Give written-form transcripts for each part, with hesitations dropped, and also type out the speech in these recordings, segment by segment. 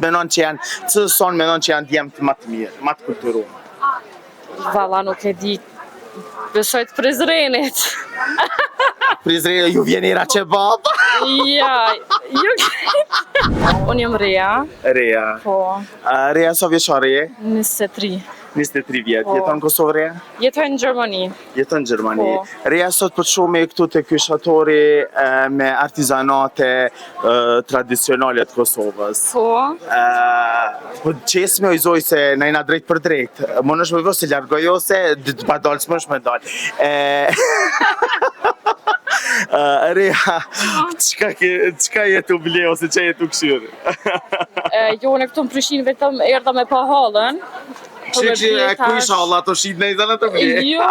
Menon që janë, që son menon që janë djemt më të mirë, më të kulturuar? Valla nuk e di. Besoj të Prizrenit. Prizreni ju vjen era kebab? Ja, ju... Unë jam Rea. Rea. Po, Rea sa vjeçare je? 23. 23 vjet. Po. Jeton në Kosovë Rea? Jetoj në Gjermani. Jeton në Gjermani. Po. Rea sot po shumë këtu te ky shatori me artizanate tradicionale të Kosovës. Po, Po qes me ojzoj se na jena drejt për drejt. Më nësh me vë se largoj ose të pa dalë, s'më nësh me dalë. Rea, çka jetu ble ose çka jetu këshyrë? jo në këtu në Prishtinë vetëm erdha me pa hallën. Ku isha Allah të shit në izan të ble? Jo,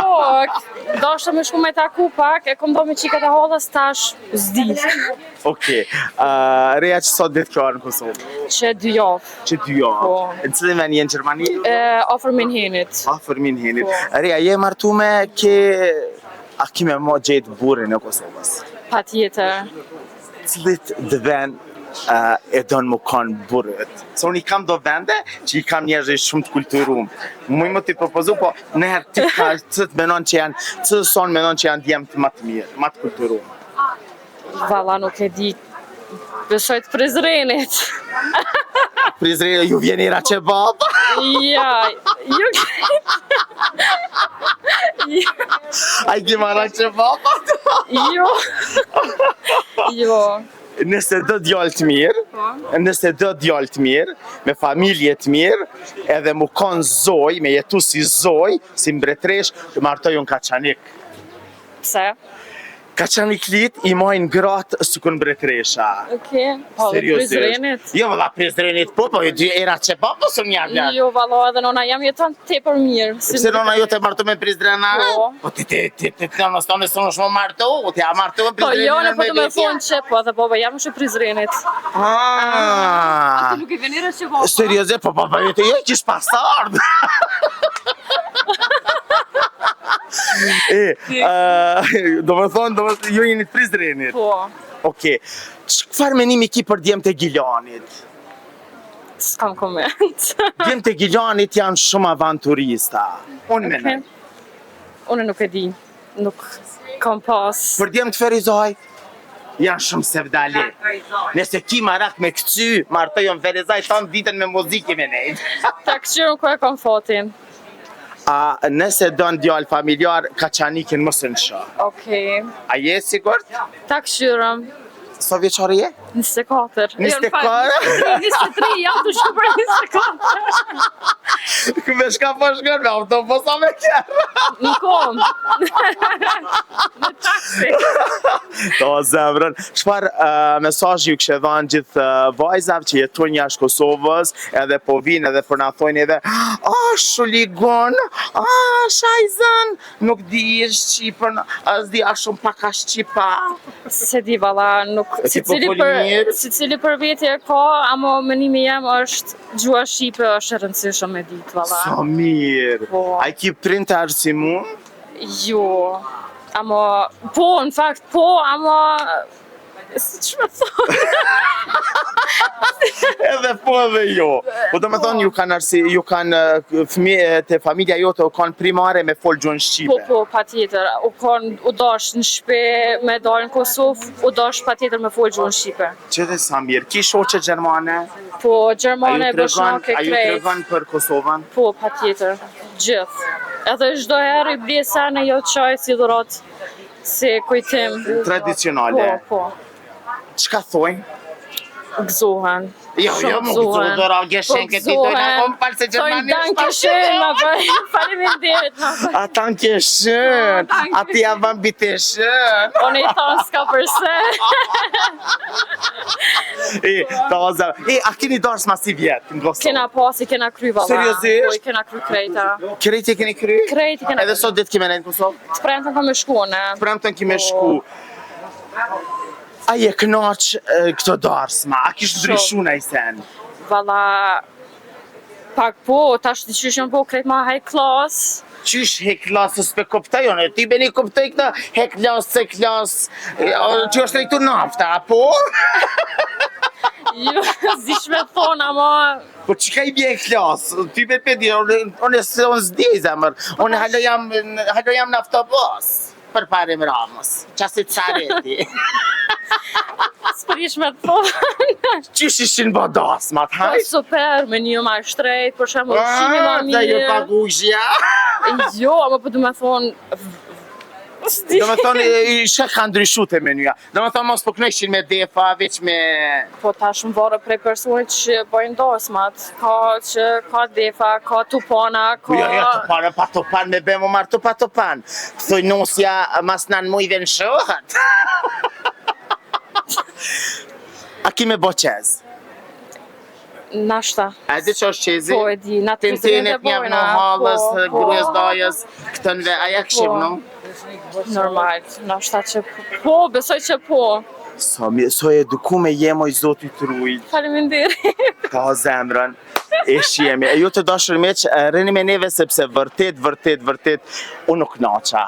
dashta me shku me taku pak, e kom do me qikat e hallës tash zdi. Okej. Rea që sot ditë kjo në Kosovë? Që 2 javë. Që 2 javë. Po. Në cilin vend je në Gjermani? Afër Minhenit. Afër Minhenit. Po. Rea, je martume a kime mo gjetë burin e Kosovës? Patjetër. Cilit dë vend e donë më kanë burët? Se unë i kam do vende që i kam njerëz shumë të kulturum. Muj më t'i propozu, po nëherë ti ka që të menon që janë, që son menon që janë djemt më të mirë, më të kulturum? Valla nuk e di. Besoj të Prizrenit. Prizreni ju vjen era kebab? Ja, ju... A i ki marra kebab? Jo. Jo. Nëse do djallë të mirë, me familje të mirë, edhe mu konë zoj, me jetu si zoj, si mbretresh, të martoj unë Kaçanik. Pse? Kaçaniklit i mojnë gratë së kënë mbretresha. Okej. Po, dhe Prizrenit? Jo, valla, Prizrenit po era kebab po së mjavë janë. Jo, valla, edhe nona jam jeton tepër mirë. Pse nona jo të martu me Prizrena? Po. Po ti në stone së në shumë martu, ti a martu me Po, Prizrenin jo, në po me të me vetja? thonë që, po, dhe baba jam shumë Prizrenit. Ah. Nuk i venire që baba. Serioze, po baba jote jo kish pasardh. Do më thonë, ju jeni të Prizrenit. Po, Okej. Çfarë menimi ki për djemtë e Gilanit? s'kam koment. Djemtë e Gilanit janë shumë avanturista. Unë menoj. Unë nuk e di. Nuk kam pas. Për djemtë Ferizaj, janë shumë sevdali. Nëse ki marak me këcy, martojon Ferizaj, tonë ditën me muzikë me nejtë. Ta këqyrën ku e kam fatin. A nëse don djalë familjar, Kaçanikin mos e nshë. Okej. A je sigurt? Ta këqyrëm. Sa vjeçare je? 24. 24? 23, jam të shku për 24. Me shka po shkër me autobus a me kjerë? Në kom. Në taksi. Do zemrën. Çfarë mesazhi ju kështë dhanë gjithë vajzave që jetojnë jashtë Kosovës, edhe po vinë edhe për na thojnë edhe shuligon, shajzën, nuk di Shqipën, as di a shumë pak a Shqipa. Se di valla, nuk secili për veti e ka, ama menimi jam është gjua Shqipe është e rëndësishme me ditë valla. Sa mirë. Po. A i ki printar si mu? Jo. Ama po, në fakt po, ama si që me thonë? Edhe po edhe jo. Po do me thonë ju kanë të familja jote u kanë primare me fol gjuhën Shqipe. Po, patjetër. U dash në shpe me dalë në Kosovë, u dash patjetër me fol gjuhën Shqipe. Që dhe sa mirë, ki shoqe Gjermane? Po, Gjermane, Boshnake, A ju krejt. tregon për Kosovën? Po, patjetër. Gjithë. Edhe çdo herë i blesa në jo qaj si dhurat, si kujtim. Tradicionale. Po. Çka thojnë? Gëzohen. Jo, më gëzohen, dora gjeshen këti tojnë a kom palë se Gjermani është pakëshën, ma bëj, faleminderit, ma bëj. A tanë këshën, a ti a van biteshën. Unë i thonë s'ka përse. A keni dars ma si vjetë në Kosovë? Kena pasi, kena kry valla. Seriozisht? Po, i kena kry krejta. Krejti keni kry? Krejti kena kry. Edhe sot ditë kime nejnë në Kosovë? Të premtën ka me shku, ne. Premtën kime shku. A je knaq këto darsma? A kishë ndryshu në i sen? Valla, pak po, tash të qyshën po krejt ma high class. Qysh he klasës pe koptajon, ti beni koptoj këta he klasë, se klasë, që është rejtu nafta, apo? Jo. Zish me thonë, ama... Po çka I bje klas? Ty me di, unë s'di zemër. Unë halo jam në autobus. Për parim Ramës. Qasit Sareti. S'përish me thonë. Qysh ishin badas, ma Po t'haj? super, meniu ma shtrejt, për shemë ushqimi ma Dhe ju mirë. pagushja. Jo, ama po du me thonë... S'di. Do me thonë, shka ka ndryshu të menuja. Do me thonë, mos po knëshin me defa, veç me... Po tash më vore prej personit që bojnë dosmat. Ka defa, ka tupana, ka... Jo, tupane, pa tupan, me bëmë marë pa tupan. Thuj nusja, mas nan mujve në shohat. A ki me bo qez? Nashta. A di që është qezi? Po e di, na të Tintinit njëm në halës, grujës dajës, këtënve, a jak shqip në? Normal, nashta që po, besoj që po. So edukume jemoj zoti të rujt. Faleminderit. Ka zemrën. Ish jemi. E ju të dashur miq, rini me neve sepse vërtet, unë nuk naqa.